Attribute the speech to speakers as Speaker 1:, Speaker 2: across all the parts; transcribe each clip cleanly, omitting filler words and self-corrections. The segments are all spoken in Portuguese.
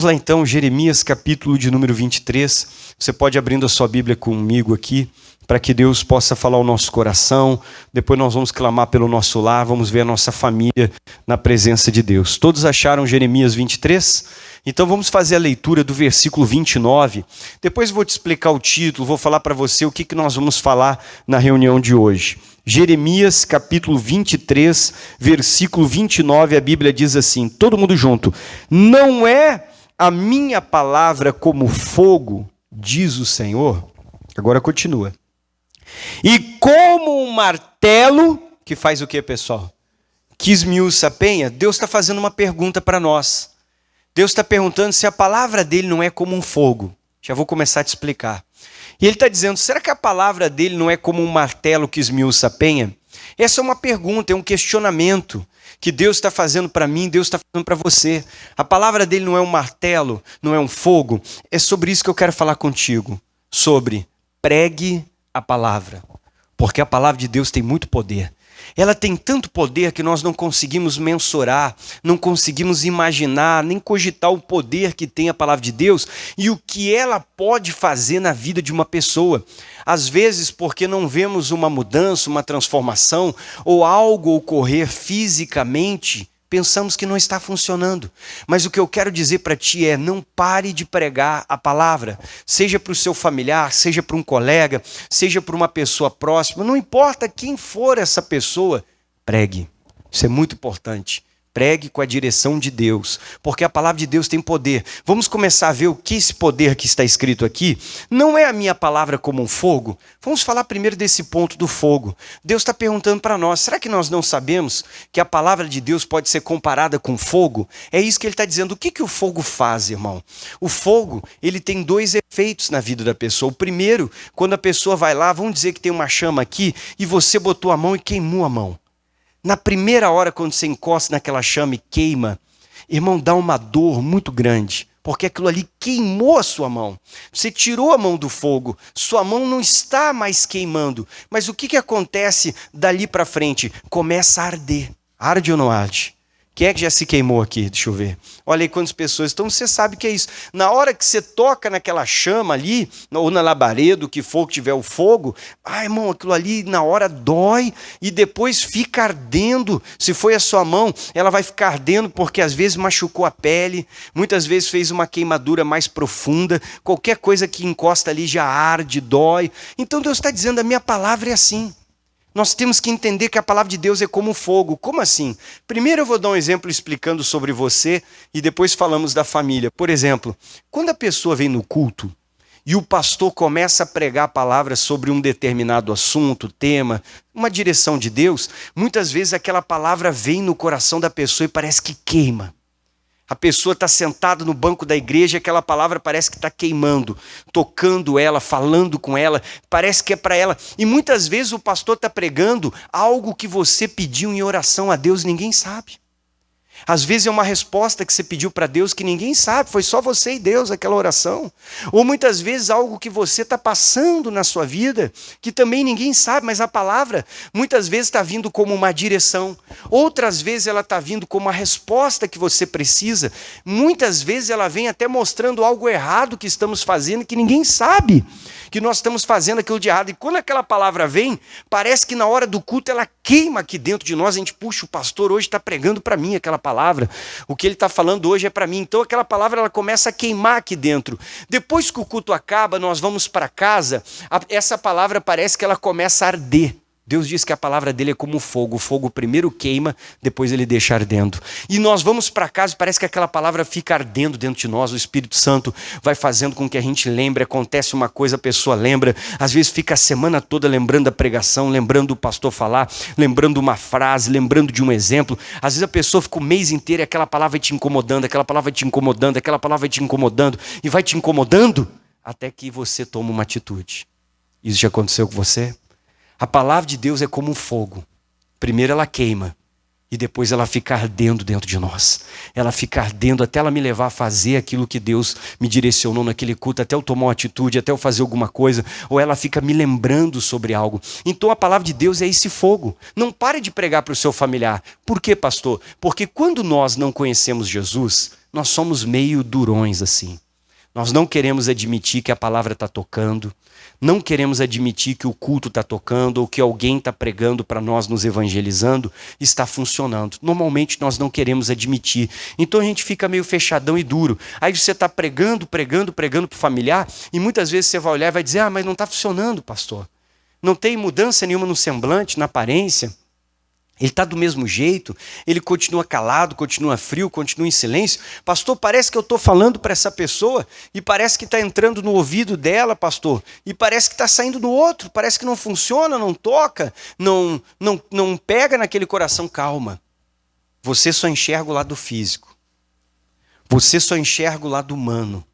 Speaker 1: Vamos lá então, Jeremias capítulo de número 23. Você pode abrindo a sua Bíblia comigo aqui, para que Deus possa falar ao nosso coração. Depois nós vamos clamar pelo nosso lar, vamos ver a nossa família na presença de Deus. Todos acharam Jeremias 23? Então vamos fazer a leitura do versículo 29. Depois eu vou te explicar o título, vou falar para você o que nós vamos falar na reunião de hoje. Jeremias capítulo 23, versículo 29, a Bíblia diz assim, todo mundo junto: não é a minha palavra como fogo, diz o Senhor. Agora continua. E como um martelo, que faz o que, pessoal? Que esmiuça a penha. Deus está fazendo uma pergunta para nós. Deus está perguntando se a palavra dele não é como um fogo. Já vou começar a te explicar. E ele está dizendo, será que a palavra dele não é como um martelo que esmiuça a penha? Essa é uma pergunta, é um questionamento que Deus está fazendo para mim, Deus está fazendo para você. A palavra dele não é um martelo, não é um fogo. É sobre isso que eu quero falar contigo. Sobre pregue a palavra. Porque a palavra de Deus tem muito poder. Ela tem tanto poder que nós não conseguimos mensurar, não conseguimos imaginar, nem cogitar o poder que tem a palavra de Deus e o que ela pode fazer na vida de uma pessoa. Às vezes, porque não vemos uma mudança, uma transformação ou algo ocorrer fisicamente, pensamos que não está funcionando. Mas o que eu quero dizer para ti é, não pare de pregar a palavra. Seja para o seu familiar, seja para um colega, seja para uma pessoa próxima. Não importa quem for essa pessoa, pregue. Isso é muito importante. Pregue com a direção de Deus, porque a palavra de Deus tem poder. Vamos começar a ver o que esse poder que está escrito aqui. Não é a minha palavra como um fogo? Vamos falar primeiro desse ponto do fogo. Deus está perguntando para nós, será que nós não sabemos que a palavra de Deus pode ser comparada com fogo? É isso que ele está dizendo. O que o fogo faz, irmão? O fogo, ele tem dois efeitos na vida da pessoa. O primeiro, quando a pessoa vai lá, vamos dizer que tem uma chama aqui, e você botou a mão e queimou a mão. Na primeira hora, quando você encosta naquela chama e queima, irmão, dá uma dor muito grande, porque aquilo ali queimou a sua mão. Você tirou a mão do fogo, sua mão não está mais queimando. Mas o que acontece dali para frente? Começa a arder. Arde ou não arde? Quem é que já se queimou aqui? Deixa eu ver. Olha aí quantas pessoas. Então você sabe o que é isso. Na hora que você toca naquela chama ali, ou na labareda, o que for que tiver o fogo, irmão, aquilo ali na hora dói e depois fica ardendo. Se foi a sua mão, ela vai ficar ardendo porque às vezes machucou a pele, muitas vezes fez uma queimadura mais profunda. Qualquer coisa que encosta ali já arde, dói. Então Deus está dizendo, a minha palavra é assim. Nós temos que entender que a palavra de Deus é como fogo. Como assim? Primeiro eu vou dar um exemplo explicando sobre você e depois falamos da família. Por exemplo, quando a pessoa vem no culto e o pastor começa a pregar a palavra sobre um determinado assunto, tema, uma direção de Deus, muitas vezes aquela palavra vem no coração da pessoa e parece que queima. A pessoa está sentada no banco da igreja e aquela palavra parece que está queimando, tocando ela, falando com ela, parece que é para ela. E muitas vezes o pastor está pregando algo que você pediu em oração a Deus e ninguém sabe. Às vezes é uma resposta que você pediu para Deus que ninguém sabe, foi só você e Deus aquela oração. Ou muitas vezes algo que você está passando na sua vida, que também ninguém sabe, mas a palavra muitas vezes está vindo como uma direção. Outras vezes ela está vindo como a resposta que você precisa. Muitas vezes ela vem até mostrando algo errado que estamos fazendo, que ninguém sabe que nós estamos fazendo aquilo de errado. E quando aquela palavra vem, parece que na hora do culto ela queima aqui dentro de nós. A gente, puxa, o pastor hoje está pregando para mim aquela palavra. O que ele está falando hoje é para mim. Então aquela palavra ela começa a queimar aqui dentro. Depois que o culto acaba, nós vamos para casa, essa palavra parece que ela começa a arder. Deus diz que a palavra dele é como fogo. O fogo primeiro queima, depois ele deixa ardendo. E nós vamos para casa e parece que aquela palavra fica ardendo dentro de nós. O Espírito Santo vai fazendo com que a gente lembre. Acontece uma coisa, a pessoa lembra. Às vezes fica a semana toda lembrando da pregação, lembrando do pastor falar, lembrando uma frase, lembrando de um exemplo. Às vezes a pessoa fica o mês inteiro e aquela palavra vai te incomodando, aquela palavra vai te incomodando, aquela palavra vai te incomodando e vai te incomodando até que você toma uma atitude. Isso já aconteceu com você? A palavra de Deus é como um fogo. Primeiro ela queima e depois ela fica ardendo dentro de nós. Ela fica ardendo até ela me levar a fazer aquilo que Deus me direcionou naquele culto, até eu tomar uma atitude, até eu fazer alguma coisa, ou ela fica me lembrando sobre algo. Então a palavra de Deus é esse fogo. Não pare de pregar para o seu familiar. Por quê, pastor? Porque quando nós não conhecemos Jesus, nós somos meio durões assim. Nós não queremos admitir que a palavra está tocando, não queremos admitir que o culto está tocando ou que alguém está pregando para nós, nos evangelizando, está funcionando. Normalmente nós não queremos admitir. Então a gente fica meio fechadão e duro. Aí você está pregando para o familiar e muitas vezes você vai olhar e vai dizer: mas não está funcionando, pastor. Não tem mudança nenhuma no semblante, na aparência. Ele está do mesmo jeito, ele continua calado, continua frio, continua em silêncio. Pastor, parece que eu estou falando para essa pessoa e parece que está entrando no ouvido dela, pastor, e parece que está saindo do outro, parece que não funciona, não toca, não pega naquele coração. Calma, você só enxerga o lado físico, você só enxerga o lado humano.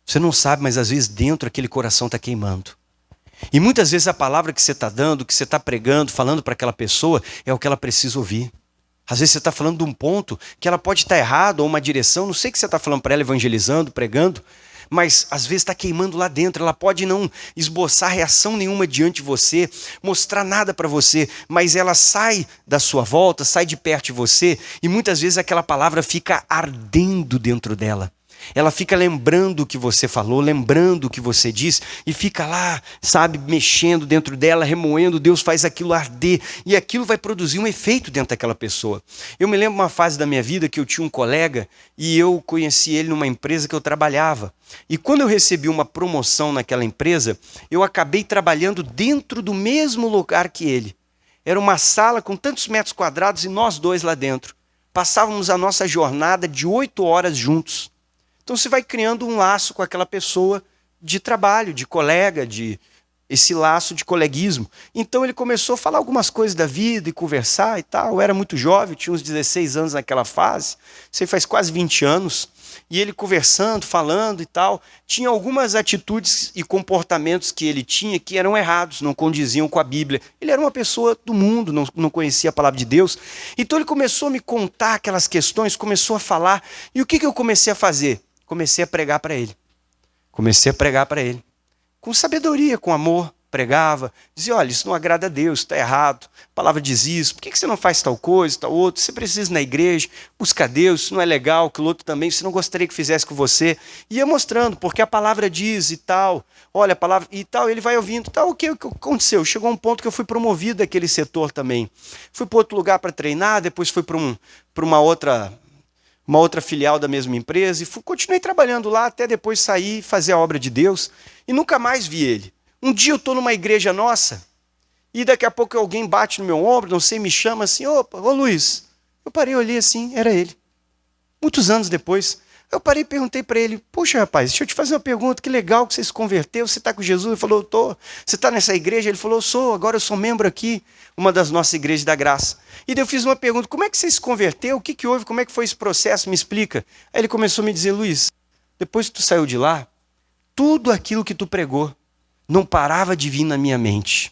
Speaker 1: Você não sabe, mas às vezes dentro aquele coração está queimando. E muitas vezes a palavra que você está dando, que você está pregando, falando para aquela pessoa, é o que ela precisa ouvir. Às vezes você está falando de um ponto que ela pode estar errado, ou uma direção, não sei o que você está falando para ela, evangelizando, pregando, mas às vezes está queimando lá dentro. Ela pode não esboçar reação nenhuma diante de você, mostrar nada para você, mas ela sai da sua volta, sai de perto de você, e muitas vezes aquela palavra fica ardendo dentro dela. Ela fica lembrando o que você falou, lembrando o que você disse, e fica lá, sabe, mexendo dentro dela, remoendo. Deus faz aquilo arder, e aquilo vai produzir um efeito dentro daquela pessoa. Eu me lembro uma fase da minha vida que eu tinha um colega, e eu conheci ele numa empresa que eu trabalhava. E quando eu recebi uma promoção naquela empresa, eu acabei trabalhando dentro do mesmo lugar que ele. Era uma sala com tantos metros quadrados, e nós dois lá dentro. Passávamos a nossa jornada de 8 horas juntos. Então você vai criando um laço com aquela pessoa de trabalho, de colega, esse laço de coleguismo. Então ele começou a falar algumas coisas da vida e conversar e tal. Eu era muito jovem, tinha uns 16 anos naquela fase, isso aí faz quase 20 anos. E ele conversando, falando e tal, tinha algumas atitudes e comportamentos que ele tinha que eram errados, não condiziam com a Bíblia. Ele era uma pessoa do mundo, não conhecia a palavra de Deus. Então ele começou a me contar aquelas questões, começou a falar. E o que eu comecei a fazer? Comecei a pregar para ele. Comecei a pregar para ele. Com sabedoria, com amor, pregava. Dizia: olha, isso não agrada a Deus, está errado. A palavra diz isso. Por que você não faz tal coisa, tal outro? Você precisa ir na igreja, buscar Deus, isso não é legal, que o outro também, você não gostaria que fizesse com você. Ia mostrando, porque a palavra diz e tal. Olha, a palavra e tal, ele vai ouvindo. Tal. O que aconteceu? Chegou um ponto que eu fui promovido daquele setor também. Fui para outro lugar para treinar, depois fui para uma outra filial da mesma empresa, e continuei trabalhando lá até depois sair e fazer a obra de Deus, e nunca mais vi ele. Um dia eu estou numa igreja nossa, e daqui a pouco alguém bate no meu ombro, não sei, me chama assim: opa, ô Luiz. Eu parei, olhei assim, era ele. Muitos anos depois, eu parei e perguntei para ele: puxa, rapaz, deixa eu te fazer uma pergunta, que legal que você se converteu, você está com Jesus? Ele falou: eu estou. Você está nessa igreja? Ele falou: eu sou, agora eu sou membro aqui, uma das nossas igrejas da graça. E daí eu fiz uma pergunta: como é que você se converteu? O que houve? Como é que foi esse processo? Me explica. Aí ele começou a me dizer: Luiz, depois que tu saiu de lá, tudo aquilo que tu pregou não parava de vir na minha mente.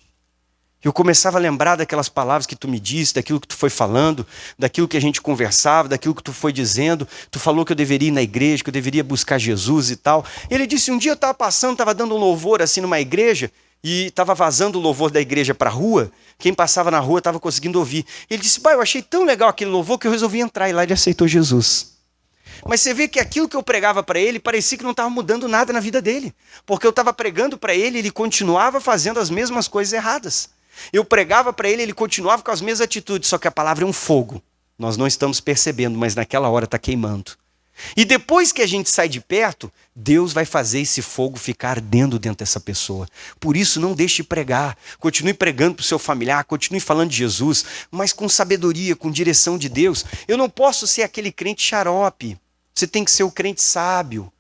Speaker 1: Eu começava a lembrar daquelas palavras que tu me disse, daquilo que tu foi falando, daquilo que a gente conversava, daquilo que tu foi dizendo. Tu falou que eu deveria ir na igreja, que eu deveria buscar Jesus e tal. Ele disse: um dia eu estava passando, estava dando um louvor assim numa igreja, e estava vazando o louvor da igreja para a rua. Quem passava na rua estava conseguindo ouvir. Ele disse: pai, eu achei tão legal aquele louvor que eu resolvi entrar, e lá ele aceitou Jesus. Mas você vê que aquilo que eu pregava para ele parecia que não estava mudando nada na vida dele. Porque eu estava pregando para ele, ele continuava fazendo as mesmas coisas erradas. Eu pregava para ele, ele continuava com as mesmas atitudes, só que a palavra é um fogo. Nós não estamos percebendo, mas naquela hora está queimando. E depois que a gente sai de perto, Deus vai fazer esse fogo ficar ardendo dentro dessa pessoa. Por isso, não deixe de pregar. Continue pregando para o seu familiar, continue falando de Jesus, mas com sabedoria, com direção de Deus. Eu não posso ser aquele crente xarope. Você tem que ser o crente sábio.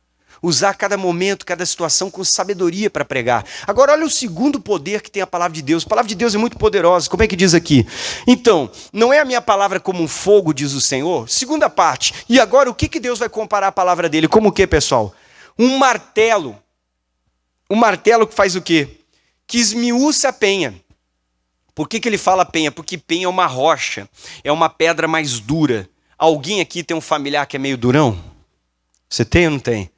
Speaker 1: Usar cada momento, cada situação com sabedoria para pregar. Agora olha o segundo poder que tem a palavra de Deus. A palavra de Deus é muito poderosa. Como é que diz aqui? Então, não é a minha palavra como um fogo, diz o Senhor? Segunda parte. E agora o que Deus vai comparar a palavra dele? Como o que, pessoal? Um martelo. Um martelo que faz o quê? Que esmiuça a penha. Por que ele fala penha? Porque penha é uma rocha. É uma pedra mais dura. Alguém aqui tem um familiar que é meio durão? Você tem ou não tem?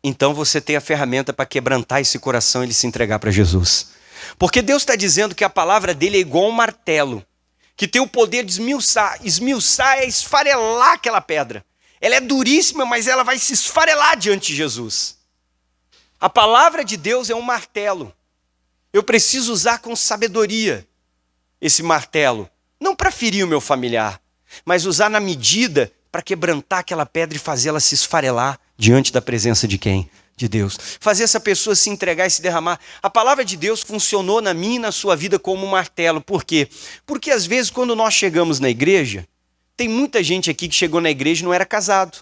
Speaker 1: Então você tem a ferramenta para quebrantar esse coração e ele se entregar para Jesus. Porque Deus está dizendo que a palavra dele é igual a um martelo, que tem o poder de esmiuçar. Esmiuçar é esfarelar aquela pedra. Ela é duríssima, mas ela vai se esfarelar diante de Jesus. A palavra de Deus é um martelo. Eu preciso usar com sabedoria esse martelo. Não para ferir o meu familiar, mas usar na medida para quebrantar aquela pedra e fazê-la se esfarelar diante da presença de quem? De Deus. Fazer essa pessoa se entregar e se derramar. A palavra de Deus funcionou na minha e na sua vida como um martelo. Por quê? Porque às vezes quando nós chegamos na igreja, tem muita gente aqui que chegou na igreja e não era casado.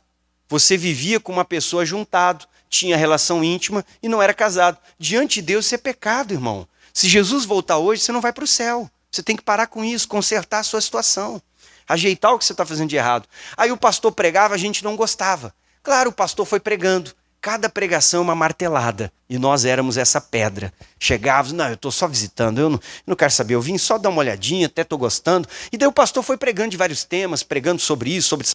Speaker 1: Você vivia com uma pessoa juntado, tinha relação íntima e não era casado. Diante de Deus isso é pecado, irmão. Se Jesus voltar hoje, você não vai para o céu. Você tem que parar com isso, consertar a sua situação. Ajeitar o que você está fazendo de errado. Aí o pastor pregava, a gente não gostava. Claro, o pastor foi pregando. Cada pregação é uma martelada. E nós éramos essa pedra. Chegávamos, não, eu estou só visitando, eu não quero saber, eu vim só dar uma olhadinha, até estou gostando. E daí o pastor foi pregando de vários temas, pregando sobre isso, sobre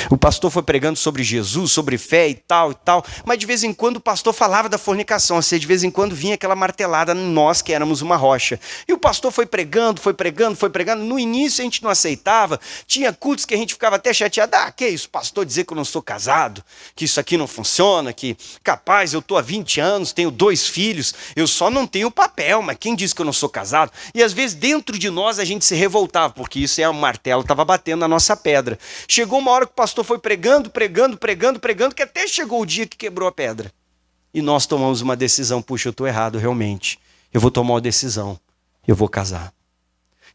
Speaker 1: o pastor foi pregando sobre Jesus, sobre fé e tal, mas de vez em quando o pastor falava da fornicação, ou seja, de vez em quando vinha aquela martelada em nós que éramos uma rocha. E o pastor foi pregando, no início a gente não aceitava, tinha cultos que a gente ficava até chateado, que isso, pastor dizer que eu não sou casado, que isso aqui não funciona, que capaz, eu estou há 20 anos, tenho 2 filhos, eu só não tenho papel, mas quem disse que eu não sou casado? E às vezes dentro de nós a gente se revoltava, porque isso é um martelo, estava batendo na nossa pedra. Chegou uma hora que o pastor foi pregando, que até chegou o dia que quebrou a pedra. E nós tomamos uma decisão, puxa, eu estou errado realmente. Eu vou tomar uma decisão, eu vou casar.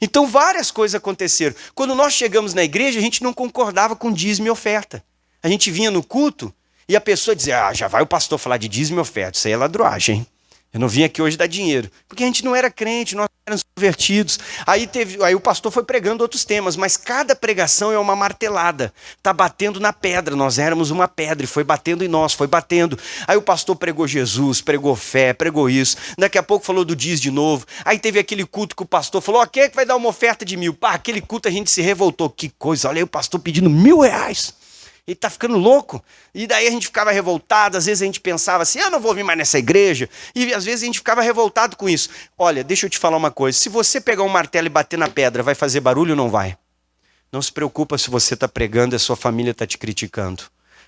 Speaker 1: Então várias coisas aconteceram. Quando nós chegamos na igreja, a gente não concordava com dízimo e oferta. A gente vinha no culto e a pessoa dizia, já vai o pastor falar de dízimo e oferta, isso aí é ladroagem, hein? Eu não vim aqui hoje dar dinheiro. Porque a gente não era crente, nós éramos convertidos. Aí o pastor foi pregando outros temas, mas cada pregação é uma martelada. Está batendo na pedra, nós éramos uma pedra e foi batendo em nós, foi batendo. Aí o pastor pregou Jesus, pregou fé, pregou isso. Daqui a pouco falou do dízimo de novo. Aí teve aquele culto que o pastor falou, quem é que vai dar uma oferta de 1.000? Aquele culto a gente se revoltou. Que coisa, olha aí o pastor pedindo R$1.000. Ele está ficando louco. E daí a gente ficava revoltado, às vezes a gente pensava assim, eu não vou vir mais nessa igreja. E às vezes a gente ficava revoltado com isso. Olha, deixa eu te falar uma coisa, se você pegar um martelo e bater na pedra, vai fazer barulho ou não vai? Não se preocupa se você está pregando e a sua família está te criticando.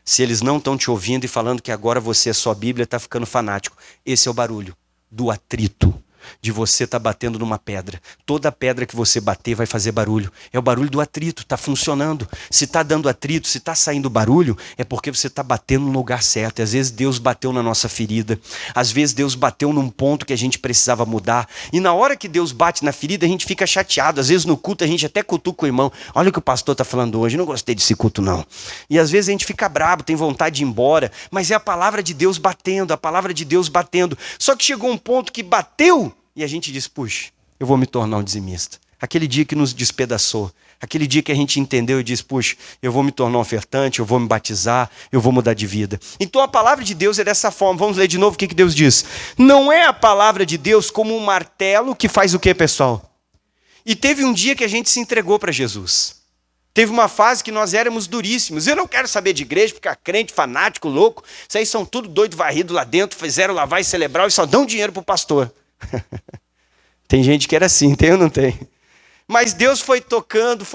Speaker 1: Se eles não estão te ouvindo e falando que agora você é sua Bíblia, está ficando fanático. Esse é o barulho do atrito. De você estar batendo numa pedra. Toda pedra que você bater vai fazer barulho. É o barulho do atrito, está funcionando. Se está dando atrito, se está saindo barulho, é porque você está batendo no lugar certo. E às vezes Deus bateu na nossa ferida. Às vezes Deus bateu num ponto que a gente precisava mudar. E na hora que Deus bate na ferida, a gente fica chateado. Às vezes no culto a gente até cutuca o irmão. Olha o que o pastor está falando hoje, não gostei desse culto não. E às vezes a gente fica bravo, tem vontade de ir embora. Mas é a palavra de Deus batendo, a palavra de Deus batendo. Só que chegou um ponto que bateu e a gente diz, puxa, eu vou me tornar um dizimista. Aquele dia que nos despedaçou, aquele dia que a gente entendeu e disse, puxa, eu vou me tornar um ofertante, eu vou me batizar, eu vou mudar de vida. Então a palavra de Deus é dessa forma. Vamos ler de novo o que Deus diz. Não é a palavra de Deus como um martelo que faz o quê, pessoal? E teve um dia que a gente se entregou para Jesus. Teve uma fase que nós éramos duríssimos. Eu não quero saber de igreja, ficar crente, fanático, louco. Isso aí são tudo doido varrido lá dentro, fizeram lavar e celebrar e só dão dinheiro para o pastor. Tem gente que era assim, tem ou não tem? Mas Deus foi tocando,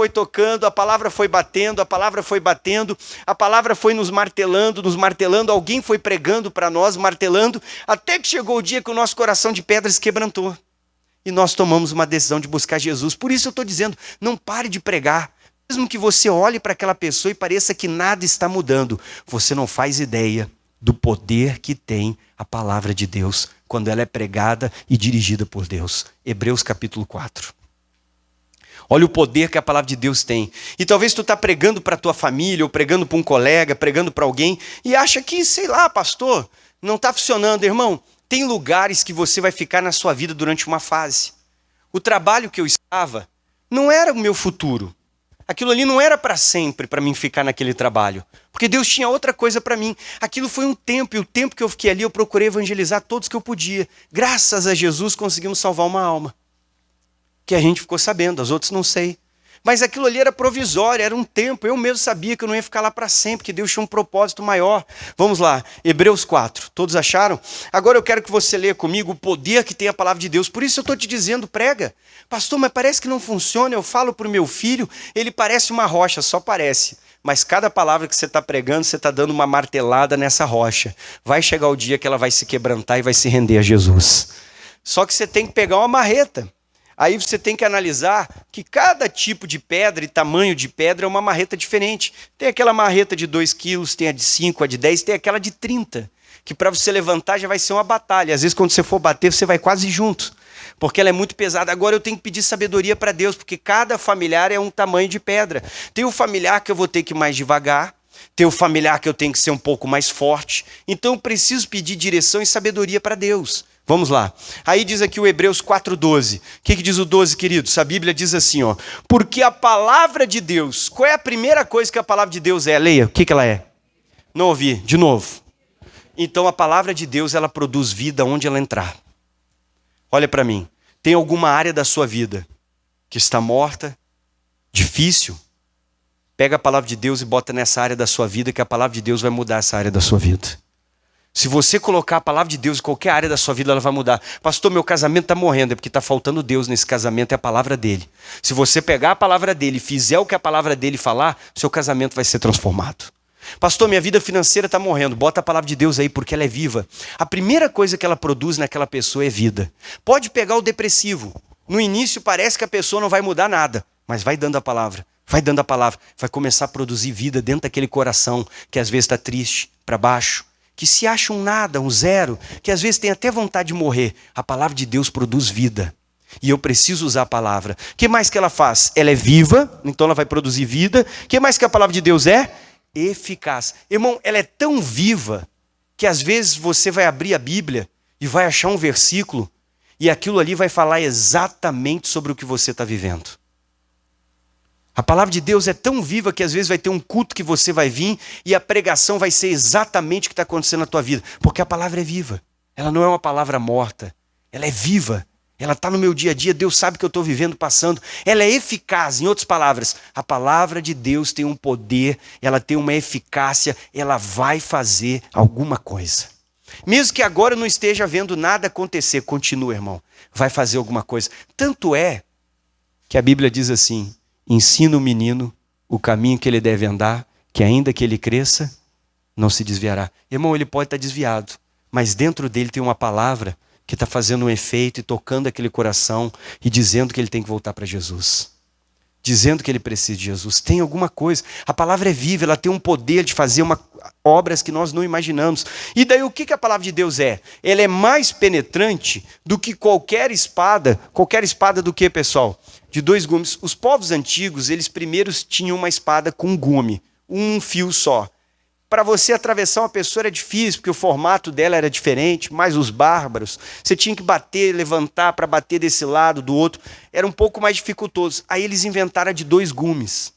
Speaker 1: a palavra foi batendo, a palavra foi nos martelando, alguém foi pregando para nós, martelando, até que chegou o dia que o nosso coração de pedra se quebrantou. E nós tomamos uma decisão de buscar Jesus. Por isso eu estou dizendo, não pare de pregar. Mesmo que você olhe para aquela pessoa e pareça que nada está mudando, você não faz ideia do poder que tem a palavra de Deus quando ela é pregada e dirigida por Deus. Hebreus capítulo 4. Olha o poder que a palavra de Deus tem. E talvez tu está pregando para a tua família, ou pregando para um colega, pregando para alguém, e acha que, sei lá, pastor, não está funcionando. Irmão, tem lugares que você vai ficar na sua vida durante uma fase. O trabalho que eu estava não era o meu futuro. Aquilo ali não era para sempre, para mim ficar naquele trabalho. Porque Deus tinha outra coisa para mim. Aquilo foi um tempo, e o tempo que eu fiquei ali, eu procurei evangelizar todos que eu podia. Graças a Jesus, conseguimos salvar uma alma. Que a gente ficou sabendo, as outras não sei. Mas aquilo ali era provisório, era um tempo. Eu mesmo sabia que eu não ia ficar lá para sempre, que Deus tinha um propósito maior. Vamos lá, Hebreus 4. Todos acharam? Agora eu quero que você leia comigo o poder que tem a palavra de Deus. Por isso eu estou te dizendo, prega. Pastor, mas parece que não funciona. Eu falo para o meu filho, ele parece uma rocha, só parece. mas cada palavra que você está pregando, você está dando uma martelada nessa rocha. Vai chegar o dia que ela vai se quebrantar e vai se render a Jesus. Só que você tem que pegar uma marreta. Aí você tem que analisar que cada tipo de pedra e tamanho de pedra é uma marreta diferente. Tem aquela marreta de 2 quilos, tem a de 5, a de 10, tem aquela de 30. Que para você levantar já vai ser uma batalha. Às vezes quando você for bater, você vai quase junto. Porque ela é muito pesada. Agora eu tenho que pedir sabedoria para Deus, porque cada familiar é um tamanho de pedra. Tem o familiar que eu vou ter que ir mais devagar. Tem o familiar que eu tenho que ser um pouco mais forte. Então eu preciso pedir direção e sabedoria para Deus. Vamos lá. Aí diz aqui o Hebreus 4:12. O que diz o 12, queridos? A Bíblia diz assim, ó. Porque a palavra de Deus, qual é a primeira coisa que a palavra de Deus é? Leia, o que ela é? Não ouvi, de novo. Então a palavra de Deus, ela produz vida onde ela entrar. Olha para mim. Tem alguma área da sua vida que está morta, difícil? Pega a palavra de Deus e bota nessa área da sua vida, que a palavra de Deus vai mudar essa área da sua vida. Se você colocar a palavra de Deus em qualquer área da sua vida, ela vai mudar. Pastor, meu casamento está morrendo, é porque está faltando Deus nesse casamento, é a palavra dele. Se você pegar a palavra dele e fizer o que a palavra dele falar, seu casamento vai ser transformado. Pastor, minha vida financeira está morrendo. Bota a palavra de Deus aí, porque ela é viva. A primeira coisa que ela produz naquela pessoa é vida. Pode pegar o depressivo. No início parece que a pessoa não vai mudar nada, mas vai dando a palavra. Vai dando a palavra. Vai começar a produzir vida dentro daquele coração que às vezes está triste, para baixo. Que se acha um nada, um zero, que às vezes tem até vontade de morrer. A palavra de Deus produz vida. E eu preciso usar a palavra. O que mais que ela faz? Ela é viva, então ela vai produzir vida. O que mais que a palavra de Deus é? Eficaz. Irmão, ela é tão viva que às vezes você vai abrir a Bíblia e vai achar um versículo e aquilo ali vai falar exatamente sobre o que você está vivendo. A palavra de Deus é tão viva que às vezes vai ter um culto que você vai vir e a pregação vai ser exatamente o que está acontecendo na tua vida. Porque a palavra é viva. Ela não é uma palavra morta. Ela é viva. Ela está no meu dia a dia. Deus sabe que eu estou vivendo, passando. Ela é eficaz. Em outras palavras, a palavra de Deus tem um poder, ela tem uma eficácia, ela vai fazer alguma coisa. Mesmo que agora eu não esteja vendo nada acontecer, continua, irmão. Vai fazer alguma coisa. Tanto é que a Bíblia diz assim: ensina o menino o caminho que ele deve andar, que ainda que ele cresça, não se desviará. Irmão, ele pode estar desviado, mas dentro dele tem uma palavra que está fazendo um efeito e tocando aquele coração e dizendo que ele tem que voltar para Jesus. Dizendo que ele precisa de Jesus. Tem alguma coisa. A palavra é viva, ela tem um poder de fazer obras que nós não imaginamos. E daí o que a palavra de Deus é? Ela é mais penetrante do que qualquer espada. Qualquer espada do que, pessoal? De 2 gumes. Os povos antigos, eles primeiros tinham uma espada com um gume, um fio só. Para você atravessar uma pessoa era difícil, porque o formato dela era diferente, mas os bárbaros, você tinha que bater, levantar para bater desse lado, do outro, era um pouco mais dificultoso. Aí eles inventaram a de 2 gumes.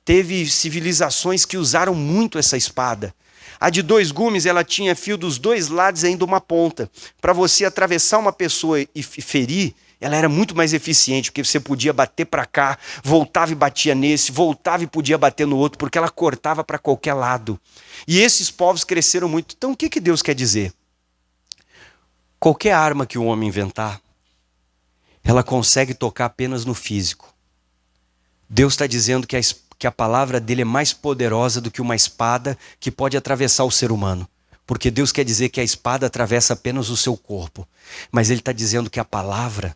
Speaker 1: Teve civilizações que usaram muito essa espada. A de 2 gumes, ela tinha fio dos 2 lados e ainda uma ponta. Para você atravessar uma pessoa e ferir, ela era muito mais eficiente, porque você podia bater para cá, voltava e batia nesse, voltava e podia bater no outro, porque ela cortava para qualquer lado. E esses povos cresceram muito. Então o que Deus quer dizer? Qualquer arma que o homem inventar, ela consegue tocar apenas no físico. Deus está dizendo que a palavra dele é mais poderosa do que uma espada que pode atravessar o ser humano. Porque Deus quer dizer que a espada atravessa apenas o seu corpo. Mas ele está dizendo que a palavra,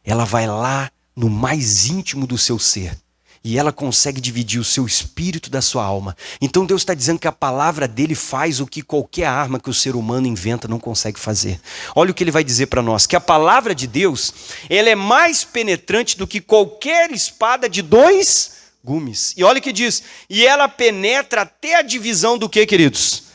Speaker 1: ela vai lá no mais íntimo do seu ser. E ela consegue dividir o seu espírito da sua alma. Então Deus está dizendo que a palavra dele faz o que qualquer arma que o ser humano inventa não consegue fazer. Olha o que ele vai dizer para nós. Que a palavra de Deus, ela é mais penetrante do que qualquer espada de 2 gumes. E olha o que diz. E ela penetra até a divisão do que, queridos?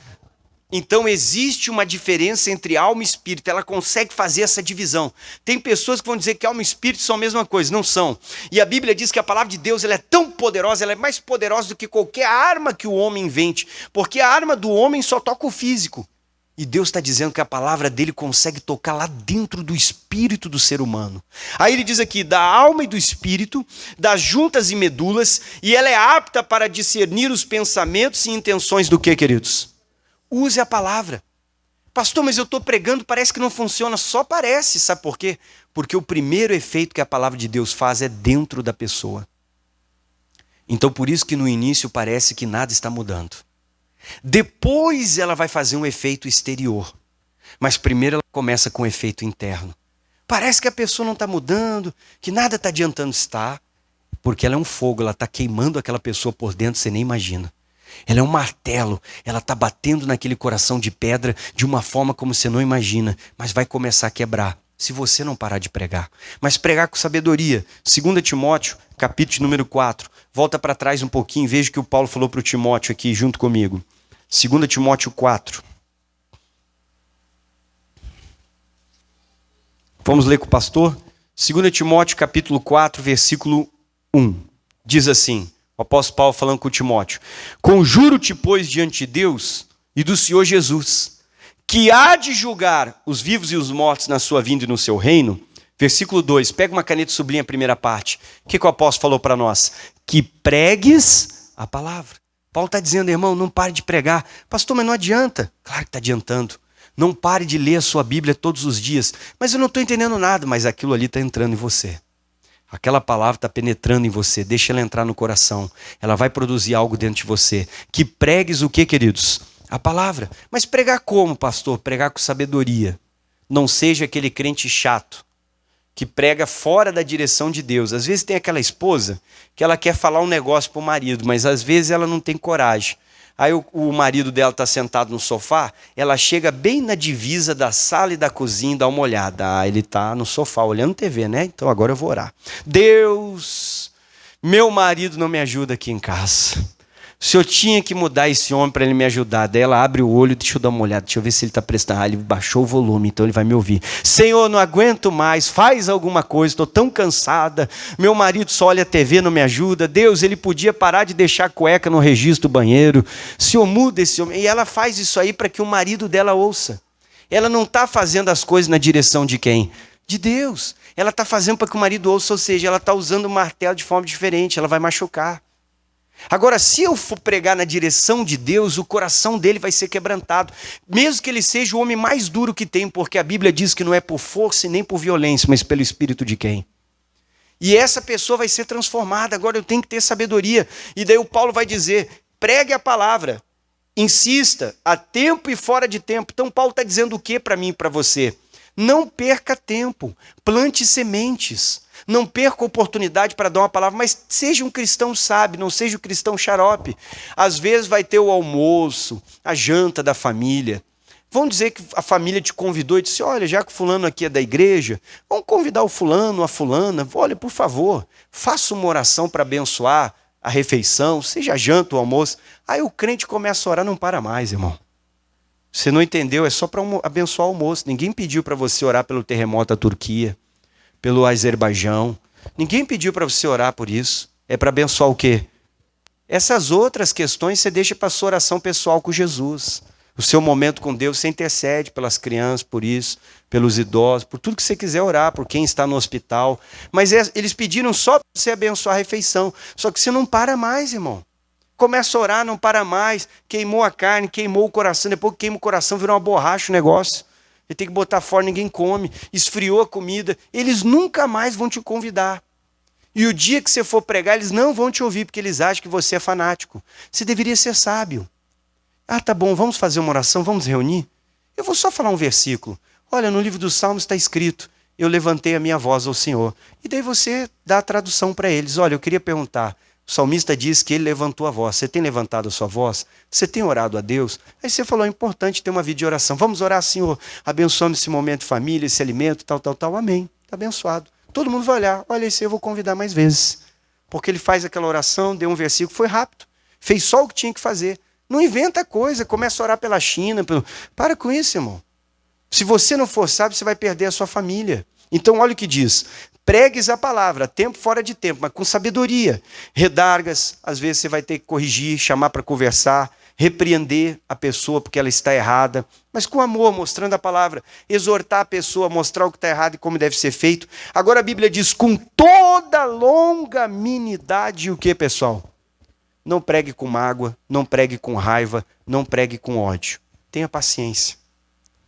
Speaker 1: Então existe uma diferença entre alma e espírito, ela consegue fazer essa divisão. Tem pessoas que vão dizer que alma e espírito são a mesma coisa, não são. E a Bíblia diz que a palavra de Deus ela é tão poderosa, ela é mais poderosa do que qualquer arma que o homem invente, porque a arma do homem só toca o físico. E Deus está dizendo que a palavra dele consegue tocar lá dentro do espírito do ser humano. Aí ele diz aqui, da alma e do espírito, das juntas e medulas, e ela é apta para discernir os pensamentos e intenções do que, queridos? Use a palavra. Pastor, mas eu estou pregando, parece que não funciona. Só parece, sabe por quê? Porque o primeiro efeito que a palavra de Deus faz é dentro da pessoa. Então por isso que no início parece que nada está mudando. Depois ela vai fazer um efeito exterior. Mas primeiro ela começa com um efeito interno. Parece que a pessoa não está mudando, que nada está adiantando estar. Porque ela é um fogo, ela está queimando aquela pessoa por dentro, você nem imagina. Ela é um martelo, ela está batendo naquele coração de pedra de uma forma como você não imagina. Mas vai começar a quebrar, se você não parar de pregar. Mas pregar com sabedoria. 2 Timóteo, capítulo número 4. Volta para trás um pouquinho, veja o que o Paulo falou para o Timóteo aqui junto comigo. 2 Timóteo 4. Vamos ler com o pastor? 2 Timóteo capítulo 4, versículo 1. Diz assim, o apóstolo Paulo falando com Timóteo: conjuro-te, pois, diante de Deus e do Senhor Jesus, que há de julgar os vivos e os mortos na sua vinda e no seu reino. Versículo 2, pega uma caneta e sublinha a primeira parte. O que o apóstolo falou para nós? Que pregues a palavra. Paulo está dizendo, irmão, não pare de pregar. Pastor, mas não adianta. Claro que está adiantando. Não pare de ler a sua Bíblia todos os dias. Mas eu não estou entendendo nada, mas aquilo ali está entrando em você. Aquela palavra está penetrando em você, deixa ela entrar no coração. Ela vai produzir algo dentro de você. Que pregues o que, queridos? A palavra. Mas pregar como, pastor? Pregar com sabedoria. Não seja aquele crente chato, que prega fora da direção de Deus. Às vezes tem aquela esposa que ela quer falar um negócio para o marido, mas às vezes ela não tem coragem. Aí o marido dela está sentado no sofá, ela chega bem na divisa da sala e da cozinha e dá uma olhada. Ah, ele está no sofá olhando TV, né? Então agora eu vou orar. Deus, meu marido não me ajuda aqui em casa. O senhor tinha que mudar esse homem para ele me ajudar. Daí ela abre o olho, deixa eu dar uma olhada, deixa eu ver se ele está prestando. Ah, ele baixou o volume, então ele vai me ouvir. Senhor, não aguento mais, faz alguma coisa, estou tão cansada. Meu marido só olha a TV, não me ajuda. Deus, ele podia parar de deixar a cueca no registro do banheiro. Senhor, muda esse homem. E ela faz isso aí para que o marido dela ouça. Ela não está fazendo as coisas na direção de quem? De Deus. Ela está fazendo para que o marido ouça, ou seja, ela está usando o martelo de forma diferente, ela vai machucar. Agora, se eu for pregar na direção de Deus, o coração dele vai ser quebrantado. Mesmo que ele seja o homem mais duro que tem, porque a Bíblia diz que não é por força e nem por violência, mas pelo Espírito de quem? E essa pessoa vai ser transformada. Agora eu tenho que ter sabedoria. E daí o Paulo vai dizer, pregue a palavra, insista, a tempo e fora de tempo. Então Paulo está dizendo o que para mim e para você? Não perca tempo, plante sementes. Não perca a oportunidade para dar uma palavra, mas seja um cristão sábio, não seja um cristão xarope. Às vezes vai ter o almoço, a janta da família. Vamos dizer que a família te convidou e disse, olha, já que o fulano aqui é da igreja, vamos convidar o fulano, a fulana. Olha, por favor, faça uma oração para abençoar a refeição, seja a janta ou almoço. Aí o crente começa a orar, não para mais, irmão. Você não entendeu, é só para abençoar o almoço. Ninguém pediu para você orar pelo terremoto da Turquia, pelo Azerbaijão. Ninguém pediu para você orar por isso. É para abençoar o quê? Essas outras questões você deixa para a sua oração pessoal com Jesus. O seu momento com Deus, você intercede pelas crianças, por isso, pelos idosos, por tudo que você quiser orar, por quem está no hospital. Mas eles pediram só para você abençoar a refeição. Só que você não para mais, irmão. Começa a orar, não para mais. Queimou a carne, queimou o coração. Depois que queima o coração, virou uma borracha o negócio. Ele tem que botar fora, ninguém come. Esfriou a comida. Eles nunca mais vão te convidar. E o dia que você for pregar, eles não vão te ouvir, porque eles acham que você é fanático. Você deveria ser sábio. Ah, tá bom, vamos fazer uma oração, vamos reunir? Eu vou só falar um versículo. Olha, no livro dos Salmos está escrito, eu levantei a minha voz ao Senhor. E daí você dá a tradução para eles. Olha, eu queria perguntar, o salmista diz que ele levantou a voz. Você tem levantado a sua voz? Você tem orado a Deus? Aí você falou, é importante ter uma vida de oração. Vamos orar, Senhor, abençoando esse momento de família, esse alimento, tal. Amém. Está abençoado. Todo mundo vai olhar. Olha, esse eu vou convidar mais vezes. Porque ele faz aquela oração, deu um versículo, foi rápido. Fez só o que tinha que fazer. Não inventa coisa, começa a orar pela China. Para com isso, irmão. Se você não for sábio, você vai perder a sua família. Então, olha o que diz. Pregues a palavra, tempo fora de tempo, mas com sabedoria. Redargas, às vezes você vai ter que corrigir, chamar para conversar, repreender a pessoa porque ela está errada, mas com amor, mostrando a palavra. Exortar a pessoa, mostrar o que está errado e como deve ser feito. Agora a Bíblia diz, com toda longanimidade, o que, pessoal? Não pregue com mágoa, não pregue com raiva, não pregue com ódio. Tenha paciência.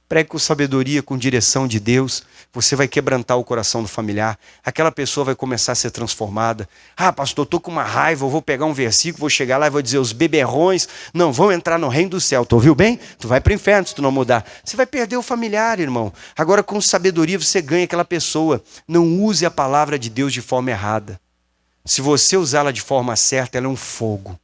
Speaker 1: Pregue com sabedoria, com direção de Deus. Você vai quebrantar o coração do familiar. Aquela pessoa vai começar a ser transformada. Ah, pastor, estou com uma raiva, eu vou pegar um versículo, vou chegar lá e vou dizer, os beberrões não vão entrar no reino do céu. Tu ouviu bem? Tu vai para o inferno se tu não mudar. Você vai perder o familiar, irmão. Agora, com sabedoria, você ganha aquela pessoa. Não use a palavra de Deus de forma errada. Se você usá-la de forma certa, ela é um fogo.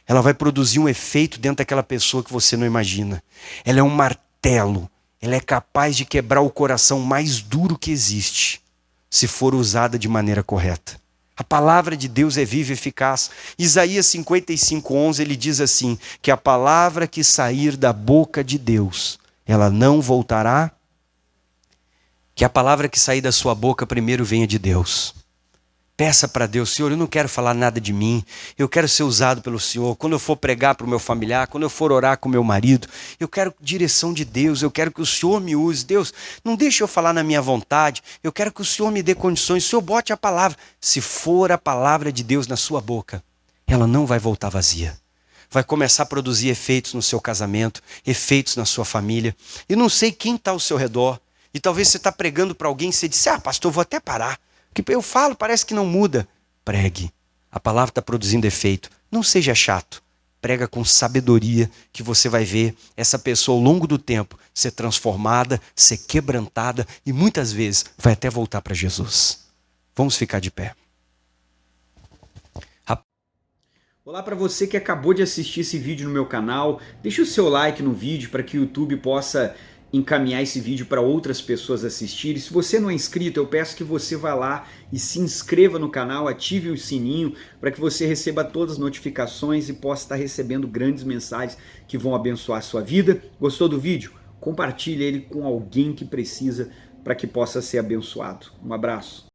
Speaker 1: Ela vai produzir um efeito dentro daquela pessoa que você não imagina. Ela é um martelo. Ela é capaz de quebrar o coração mais duro que existe, se for usada de maneira correta. A palavra de Deus é viva e eficaz. Isaías 55:11, ele diz assim, que a palavra que sair da boca de Deus, ela não voltará. Que a palavra que sair da sua boca primeiro venha de Deus. Peça para Deus, Senhor, eu não quero falar nada de mim, eu quero ser usado pelo Senhor. Quando eu for pregar para o meu familiar, quando eu for orar com o meu marido, eu quero direção de Deus, eu quero que o Senhor me use. Deus, não deixe eu falar na minha vontade, eu quero que o Senhor me dê condições, o Senhor bote a palavra. Se for a palavra de Deus na sua boca, ela não vai voltar vazia. Vai começar a produzir efeitos no seu casamento, efeitos na sua família. E não sei quem está ao seu redor, e talvez você está pregando para alguém e você disse, pastor, eu vou até parar. Que eu falo, parece que não muda. Pregue. A palavra está produzindo efeito. Não seja chato. Prega com sabedoria, que você vai ver essa pessoa ao longo do tempo ser transformada, ser quebrantada e muitas vezes vai até voltar para Jesus. Vamos ficar de pé.
Speaker 2: Olá para você que acabou de assistir esse vídeo no meu canal. Deixe o seu like no vídeo para que o YouTube possa encaminhar esse vídeo para outras pessoas assistirem. Se você não é inscrito, eu peço que você vá lá e se inscreva no canal, ative o sininho para que você receba todas as notificações e possa estar recebendo grandes mensagens que vão abençoar a sua vida. Gostou do vídeo? Compartilhe ele com alguém que precisa para que possa ser abençoado. Um abraço.